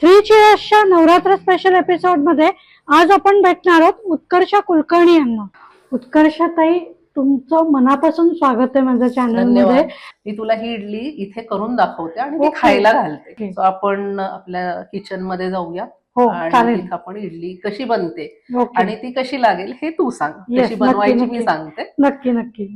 Three चीयर्सच्या Navratra special episode मध्ये आज आपण भेटणार आहोत उत्कर्ष कुलकर्णी यांना. उत्कर्षताई, तुमचं मनापासून स्वागत आहे माझ्या चॅनल मध्ये. मी तुला ही इडली इथे करून दाखवते आणि ती खायला घालते. सो आपण आपल्या किचन मध्ये जाऊया. हो, आणि आपण इडली कशी बनते आणि ती कशी लागेल हे तू सांग. कशी बनवायची मी सांगते. नक्की नक्की.